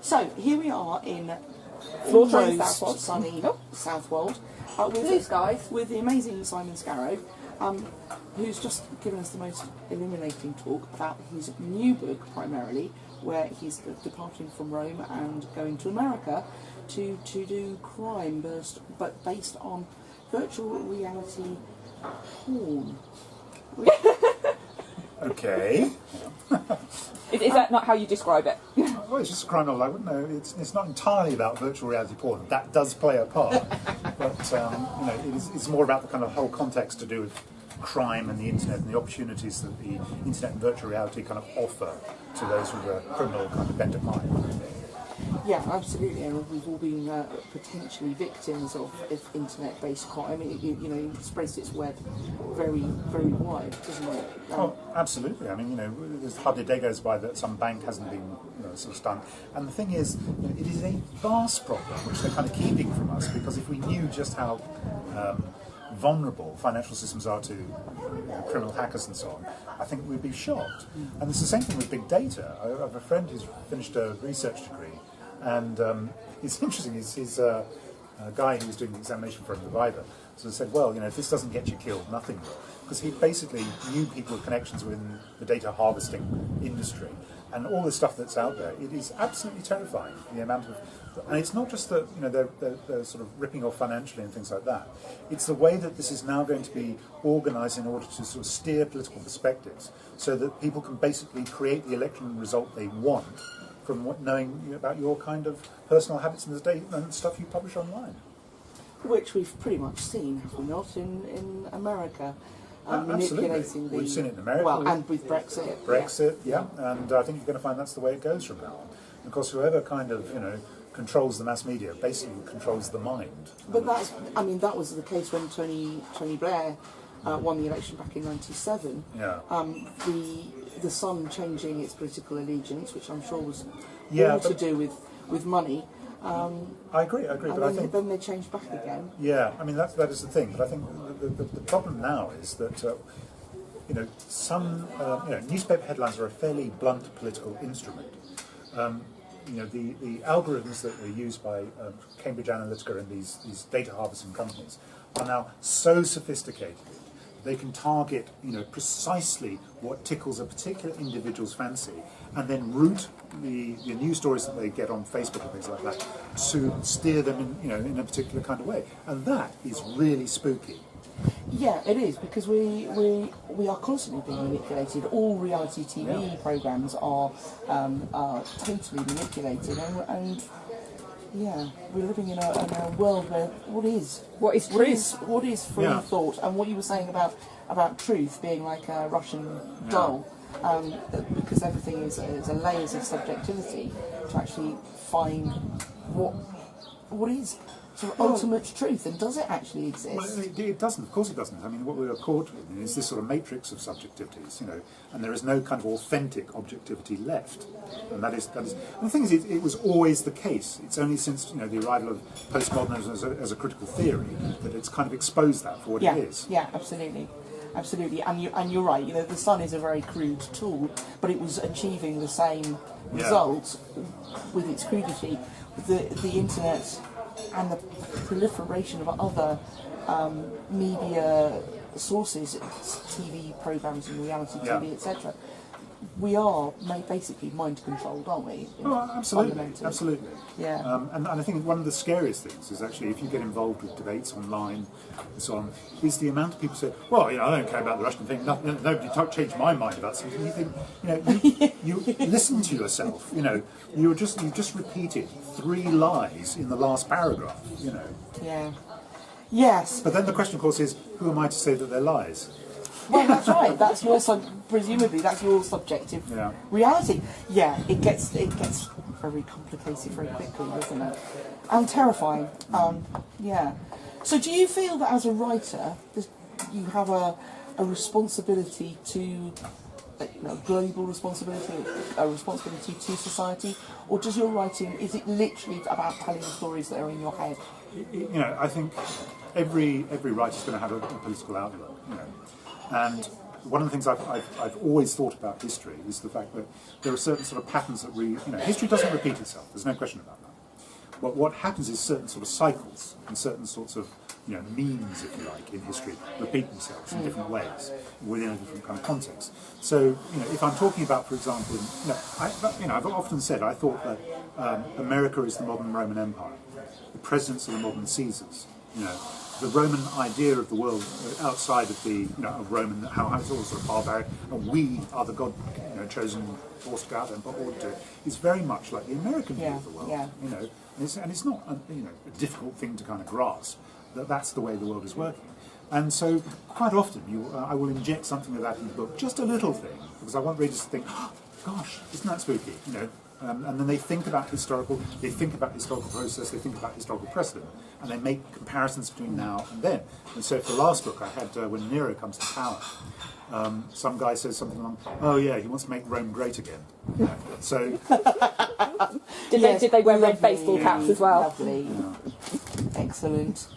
So here we are in Florida, almost sunny Southwold Blue skies. with the amazing Simon Scarrow, who's just given us the most illuminating talk about his new book, primarily, where he's departing from Rome and going to America to do crime, but based on virtual reality porn. Okay. Is that not how you describe it? Well, it's just a crime novel. I wouldn't know. It's not entirely about virtual reality porn. That does play a part, but it's more about the kind of whole context to do with crime and the internet and the opportunities that the internet and virtual reality kind of offer to those with a criminal kind of bent of mind. Yeah, absolutely, and we've all been potentially victims of internet-based crime. It spreads its web very, very wide, doesn't it? Oh, absolutely. I mean, there's hardly a day goes by that some bank hasn't been, sort of done. And the thing is, it is a vast problem which they're kind of keeping from us, because if we knew just how vulnerable financial systems are to criminal hackers and so on, I think we'd be shocked. And it's the same thing with big data. I have a friend who's finished a research degree, and it's interesting, he's a guy who was doing the examination for a provider, so he said, well, if this doesn't get you killed, nothing will. Because he basically knew people with connections within the data harvesting industry, and all the stuff that's out there. It is absolutely terrifying, the amount of, and it's not just that they're sort of ripping off financially and things like that. It's the way that this is now going to be organised in order to sort of steer political perspectives, so that people can basically create the election result they want from knowing about your kind of personal habits and the data and stuff you publish online. Which we've pretty much seen, have we not, in America? Manipulating We've seen it in America. Well, and with Brexit. Brexit, yeah. And I think you're going to find that's the way it goes from now on. And of course, whoever kind of, controls the mass media basically controls the mind. But that was the case when Tony Blair won the election back in '97. Yeah. The Sun changing its political allegiance, which I'm sure was all to do with money. I agree. But I think then they changed back again. Yeah, I mean that is the thing. But I think the problem now is that some newspaper headlines are a fairly blunt political instrument. The algorithms that are used by Cambridge Analytica and these data harvesting companies are now so sophisticated. They can target, precisely what tickles a particular individual's fancy, and then route the news stories that they get on Facebook and things like that to steer them in a particular kind of way, and that is really spooky. Yeah, it is, because we are constantly being manipulated. All reality TV programs are totally manipulated, and yeah, we're living in a world where what is free thought, and what you were saying about truth being like a Russian doll, because everything is a layers of subjectivity to actually find what is sort of ultimate truth, and does it actually exist? Well, it doesn't. Of course, it doesn't. I mean, what we are caught with is this sort of matrix of subjectivities, and there is no kind of authentic objectivity left. And that is. And the thing is, it was always the case. It's only since the arrival of postmodernism as a critical theory that it's kind of exposed that for what it is. Yeah, absolutely. Absolutely, and you're right. The Sun is a very crude tool, but it was achieving the same results with its crudity. The internet and the proliferation of other media sources, TV programs and reality TV, etc. We are basically mind controlled, aren't we? Oh, absolutely. Yeah. And I think one of the scariest things is actually, if you get involved with debates online and so on, is the amount of people say, well, I don't care about the Russian thing, nobody changed my mind about something. And you think, you listen to yourself, you've just repeated 3 lies in the last paragraph, Yeah. Yes. But then the question, of course, is, who am I to say that they're lies? Well, that's right. That's presumably that's your subjective reality. Yeah, it gets very complicated very quickly, doesn't it? And terrifying. Yeah. So, do you feel that as a writer, you have a responsibility to global responsibility, a responsibility to society, or does your writing, is it literally about telling the stories that are in your head? I think every writer's going to have a political outlook, and one of the things I've always thought about history is the fact that there are certain sort of patterns that history doesn't repeat itself. There's no question about that. But what happens is certain sort of cycles and certain sorts of memes, if you like, in history repeat themselves in different ways within a different kind of context. So, if I'm talking about, for example, I've often said I thought that America is the modern Roman Empire, the presidents are the modern Caesars. The Roman idea of the world outside of the of Roman, how it's all sort of barbaric, and we are the God chosen force to go out there and put order to it, is very much like the American view of the world. Yeah. And it's not a difficult thing to kind of grasp that that's the way the world is working. And so quite often I will inject something of that in the book, just a little thing, because I want readers to think, oh, gosh, isn't that spooky? And then they think about historical process, they think about historical precedent, and they make comparisons between now and then. And so for the last book I had, when Nero comes to power, some guy says something along, oh yeah, he wants to make Rome great again. So did they wear red baseball caps as well? Lovely. Excellent.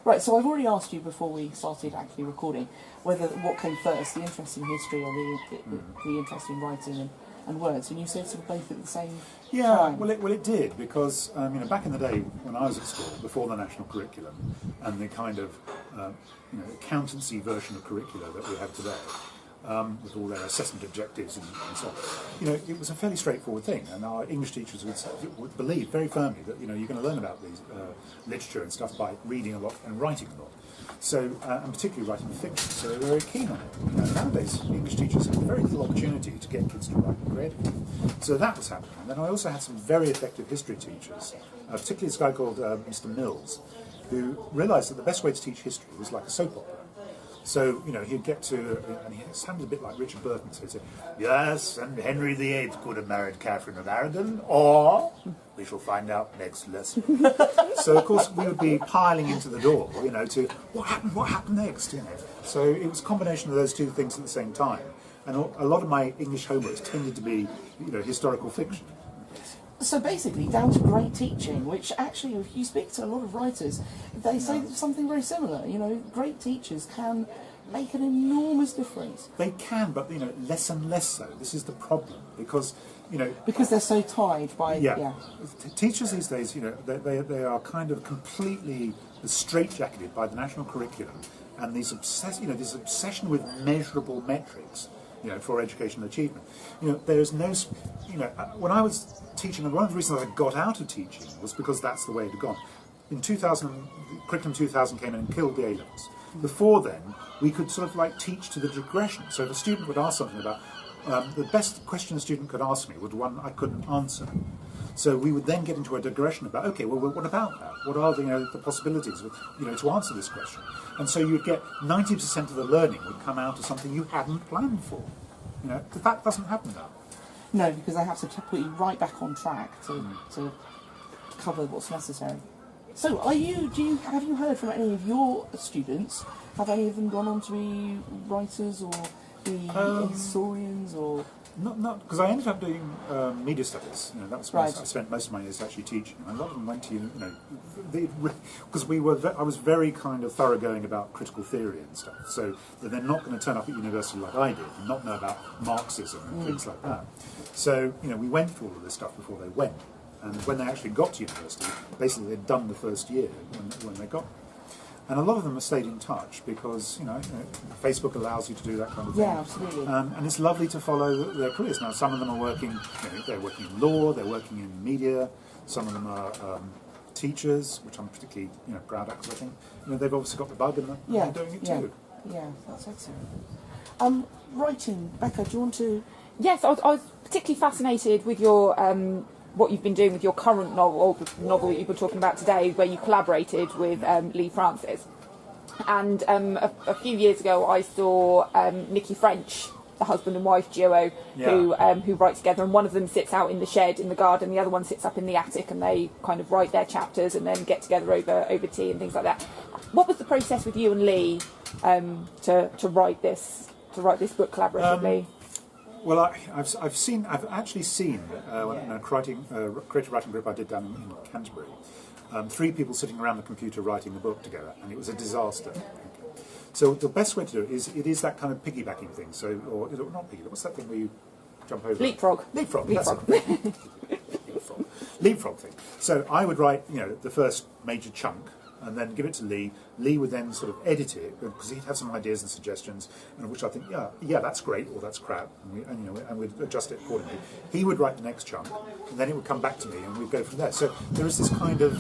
Right, so I've already asked you before we started actually recording what came first, the interest in history or the interest in writing and words, and you said sort of both at the same time. Well it did, because back in the day when I was at school, before the national curriculum and the kind of accountancy version of curricula that we have today, with all their assessment objectives and so on, it was a fairly straightforward thing, and our English teachers would believe very firmly that you're going to learn about these literature and stuff by reading a lot and writing a lot. So, and particularly writing fiction, so they were very keen on it. Nowadays, English teachers have very little opportunity to get kids to write creatively. So that was happening. And then I also had some very effective history teachers, particularly this guy called Mr. Mills, who realised that the best way to teach history was like a soap opera. So, he'd get to, and he sounded a bit like Richard Burton, so he'd say, yes, and Henry VIII could have married Catherine of Aragon, or we shall find out next lesson. So, of course, we would be piling into the door, to, what happened next, So it was a combination of those two things at the same time. And a lot of my English homeworks tended to be, historical fiction. So basically, down to great teaching, which actually, if you speak to a lot of writers, they say something very similar. Great teachers can make an enormous difference. They can, but less and less so. This is the problem, because because they're so tied by teachers these days. They are kind of completely straitjacketed by the national curriculum and this obsession with measurable metrics. For educational achievement. There's no, when I was teaching, and one of the reasons I got out of teaching was because that's the way it had gone. In 2000, Curriculum 2000 came in and killed the A-levels. Before then, we could sort of like teach to the digression. So if a student would ask something about, the best question a student could ask me was one I couldn't answer. So we would then get into a digression about, okay, well, what about that? What are the possibilities, to answer this question? And so you'd get 90% of the learning would come out of something you hadn't planned for. That doesn't happen now. No, because they have to put you right back on track to cover what's necessary. So, have you heard from any of your students? Have any of them gone on to be writers or be historians or? Not because I ended up doing media studies. That was where I spent most of my years actually teaching. And a lot of them went to because I was very kind of thoroughgoing about critical theory and stuff. So they're not going to turn up at university like I did and not know about Marxism and things like that. So we went through all of this stuff before they went. And when they actually got to university, basically they'd done the first year when they got. And a lot of them have stayed in touch because, Facebook allows you to do that kind of thing. Yeah, absolutely. And it's lovely to follow their careers. Now, some of them are working, they're working in law, they're working in media, some of them are teachers, which I'm particularly, proud of, because I think, they've obviously got the bug and they're doing it too. Yeah, that's excellent. Writing, Becca, do you want to... Yes, I was particularly fascinated with your... what you've been doing with your current novel, or the novel that you've been talking about today, where you collaborated with Lee Francis. And a few years ago, I saw Nicky French, the husband and wife duo, who write together, and one of them sits out in the shed in the garden, the other one sits up in the attic, and they kind of write their chapters and then get together over tea and things like that. What was the process with you and Lee to write this book collaboratively? Well, I've actually seen a creative writing group I did down in Canterbury. 3 people sitting around the computer writing the book together, and it was a disaster. So the best way to do it is that kind of piggybacking thing. So, or not piggy, what's that thing where you jump over? Leapfrog. Leapfrog. Leapfrog. That's it. Leapfrog thing. So I would write, the first major chunk, and then give it to Lee. Lee would then sort of edit it because he'd have some ideas and suggestions, and which I think, yeah, that's great, or that's crap, and we'd adjust it accordingly. He would write the next chunk, and then it would come back to me, and we'd go from there. So there is this kind of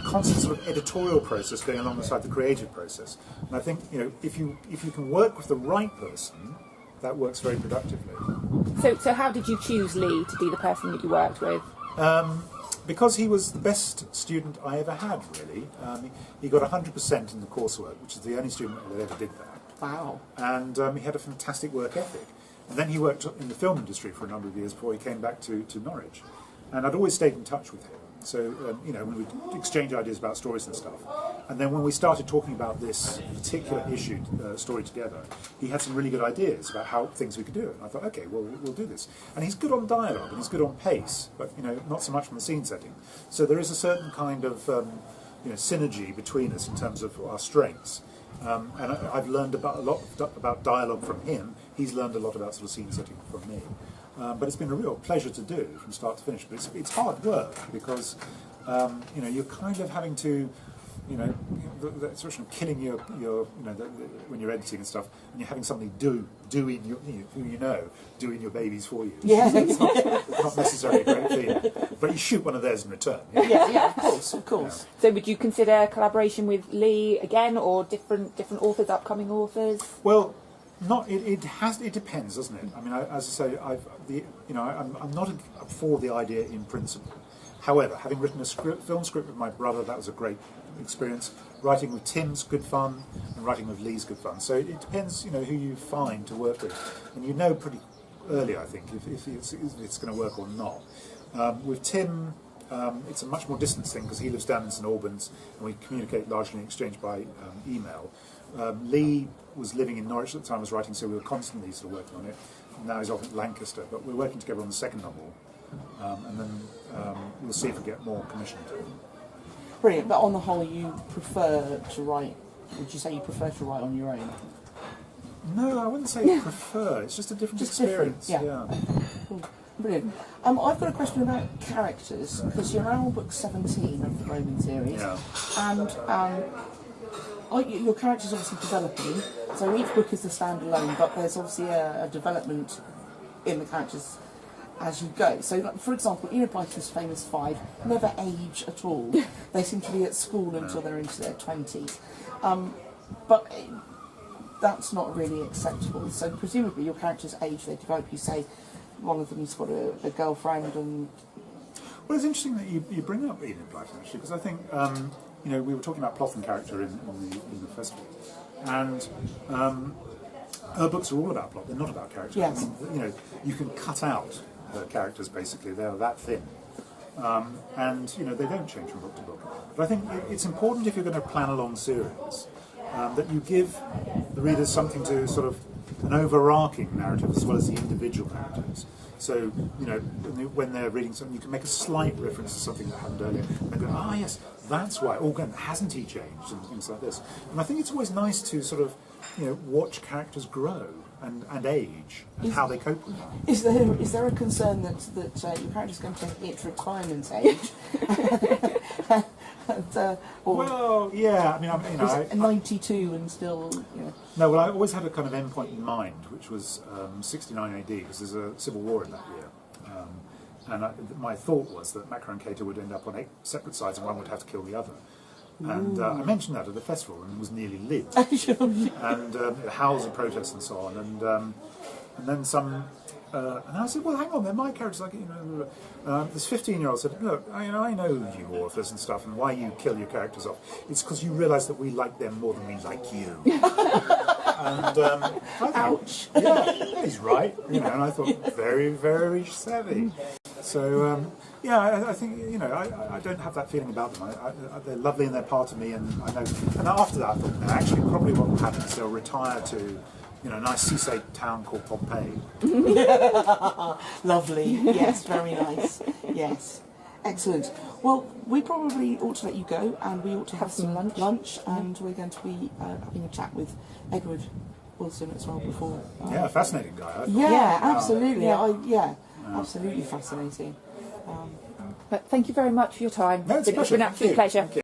constant sort of editorial process going alongside the creative process. And I think, if you can work with the right person, that works very productively. So how did you choose Lee to be the person that you worked with? Because he was the best student I ever had, really. He got 100% in the coursework, which is the only student that ever did that. Wow. And he had a fantastic work ethic. And then he worked in the film industry for a number of years before he came back to Norwich. And I'd always stayed in touch with him. So, when we exchange ideas about stories and stuff. And then when we started talking about this particular issue, story together, he had some really good ideas about how things we could do. And I thought, okay, well, we'll do this. And he's good on dialogue, and he's good on pace, but, not so much on the scene setting. So there is a certain kind of, synergy between us in terms of our strengths. And I've learned a lot about dialogue from him. He's learned a lot about sort of scene setting from me. But it's been a real pleasure to do from start to finish. But it's hard work because you're kind of having to, the sort of killing your when you're editing and stuff, and you're having somebody doing your babies for you. Yeah, it's not necessarily a great thing, but you shoot one of theirs in return. yeah, of course. So would you consider collaboration with Lee again, or different authors, upcoming authors? Well. It depends, doesn't it? I mean, as I say, I'm not for the idea in principle. However, having written a film script with my brother, that was a great experience. Writing with Tim's good fun, and writing with Lee's good fun. So it depends, who you find to work with, and pretty early, I think, if it's going to work or not. With Tim, it's a much more distant thing because he lives down in St Albans, and we communicate largely in exchange by email. Lee was living in Norwich at the time I was writing, so we were constantly sort of working on it. Now he's off at Lancaster, but we're working together on the second novel, and then we'll see if we get more commissioned. Brilliant, but on the whole, you prefer to write, would you say you prefer to write on your own? No, I wouldn't say prefer, it's just a different experience. Different, yeah. Cool. Brilliant. I've got a question about characters, because you're now on book 17 of the Roman series, and your character's obviously developing, so each book is a standalone, but there's obviously a development in the characters as you go. So, like, for example, Enid Blyton's famous 5 never age at all. They seem to be at school until they're into their 20s. But that's not really acceptable. So presumably your characters age, they develop. You say one of them's got a girlfriend and... Well, it's interesting that you bring up Enid Blyton, actually, because I think... we were talking about plot and character in the festival, and her books are all about plot. They're not about character. Yes. I mean, you can cut out her characters basically. They are that thin, and they don't change from book to book. But I think it's important if you're going to plan a long series that you give the readers something to sort of an overarching narrative as well as the individual narratives. So, when they're reading something, you can make a slight reference to something that happened earlier. And they go, yes, that's why. Oh, again, hasn't he changed? And things like this. And I think it's always nice to sort of, watch characters grow and age and how they cope with that. Is there a concern that your character's going to hit retirement age? Well, yeah. I mean, I'm 92 and still. No, well, I always had a kind of endpoint in mind, which was 69 AD, because there's a civil war in that year. And my thought was that Macro and Cato would end up on 8 separate sides, and one would have to kill the other. And I mentioned that at the festival, and was nearly lit. And howls of protest and so on. And then some. And I said, well, hang on, then my character's like, this 15-year-old said, look, I know you authors and stuff, and why you kill your characters off. It's because you realise that we like them more than we like you. And Ouch. Yeah, he's right. And I thought, very, very savvy. So, I think, I don't have that feeling about them. They're lovely and they're part of me, and I know. And after that, I thought, no, actually, probably what will happen is they'll retire to a nice seaside town called Pompeii. Lovely. Yes, very nice. Yes. Excellent. Well, we probably ought to let you go, and we ought to have some lunch, and we're going to be having a chat with Edward Wilson as well before. Yeah, fascinating guy. I thought. Yeah, absolutely. Yeah. Absolutely fascinating. But thank you very much for your time. No, it's a It's been an pleasure. absolute Thank you. pleasure.